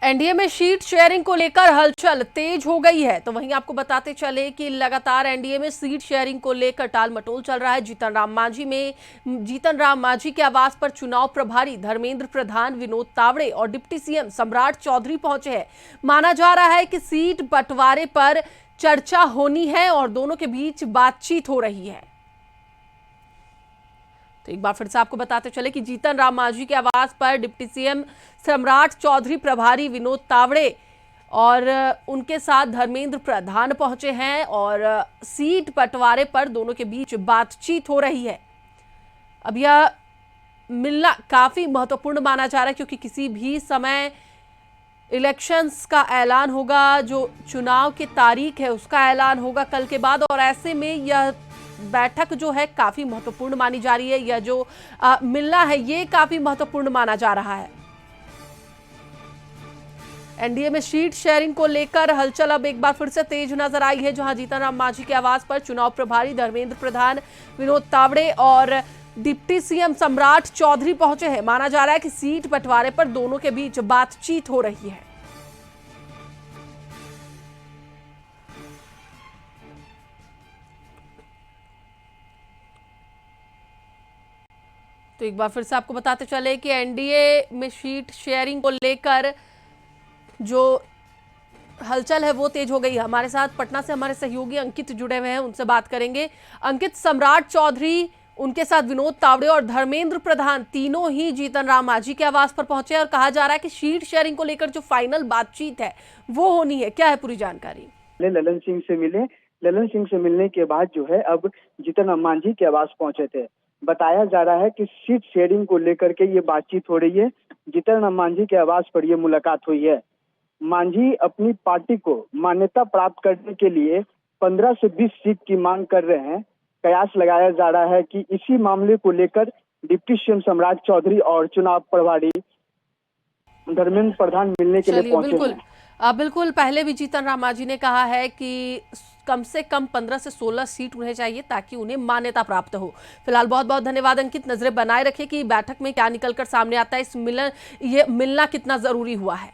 NDA में seat sharing को लेकर हलचल तेज हो गई है। तो वहीं आपको बताते चले कि लगातार एनडीए में सीट शेयरिंग को लेकर टाल मटोल चल रहा है। जीतन राम मांझी के आवास पर चुनाव प्रभारी धर्मेंद्र प्रधान, विनोद तावड़े और डिप्टी सीएम सम्राट चौधरी पहुंचे हैं। माना जा रहा है कि सीट बंटवारे पर चर्चा होनी है और दोनों के बीच बातचीत हो रही है। तो एक बार फिर से आपको बताते चले कि जीतन राम मांझी के आवास पर डिप्टी सीएम सम्राट चौधरी, प्रभारी विनोद तावड़े और उनके साथ धर्मेंद्र प्रधान पहुंचे हैं और सीट बंटवारे पर दोनों के बीच बातचीत हो रही है। अब यह मिलना काफी महत्वपूर्ण माना जा रहा है क्योंकि किसी भी समय इलेक्शंस का ऐलान होगा, जो चुनाव की तारीख है उसका ऐलान होगा कल के बाद, और ऐसे में यह बैठक जो है काफी महत्वपूर्ण मानी जा रही है। यह जो मिलना है ये काफी महत्वपूर्ण माना जा रहा है। एनडीए में सीट शेयरिंग को लेकर हलचल अब एक बार फिर से तेज नजर आई है, जहां जीतन राम मांझी के आवास पर चुनाव प्रभारी धर्मेंद्र प्रधान, विनोद तावड़े और डिप्टी सीएम सम्राट चौधरी पहुंचे हैं। माना जा रहा है कि सीट बंटवारे पर दोनों के बीच बातचीत हो रही है। तो एक बार फिर से आपको बताते चले कि एनडीए में सीट शेयरिंग को लेकर जो हलचल है वो तेज हो गई है। हमारे साथ पटना से हमारे सहयोगी अंकित जुड़े हुए हैं, उनसे बात करेंगे। अंकित, सम्राट चौधरी, उनके साथ विनोद तावड़े और धर्मेंद्र प्रधान तीनों ही जीतन राम मांझी के आवास पर पहुंचे और कहा जा रहा है कि सीट शेयरिंग को लेकर जो फाइनल बातचीत है वो होनी है। क्या है पूरी जानकारी? ललन सिंह से मिले। ललन सिंह से मिलने के बाद जो है अब जीतन राम मांझी के आवास पहुंचे थे। बताया जा रहा है कि सीट शेयरिंग को लेकर के ये बातचीत हो रही है। जीतन राम मांझी के आवास पर ये मुलाकात हुई है। मांझी अपनी पार्टी को मान्यता प्राप्त करने के लिए 15 से 20 सीट की मांग कर रहे हैं। कयास लगाया जा रहा है कि इसी मामले को लेकर डिप्टी सीएम सम्राट चौधरी और चुनाव प्रभारी धर्मेंद्र प्रधान मिलने के लिए पहुंचे हैं। बिल्कुल, पहले भी जीतन राम मांझी ने कहा है कि कम से कम 15 से 16 सीट उन्हें चाहिए ताकि उन्हें मान्यता प्राप्त हो। फिलहाल बहुत बहुत धन्यवाद अंकित। नजरें बनाए रखें कि बैठक में क्या निकलकर सामने आता है, ये मिलना कितना जरूरी हुआ है।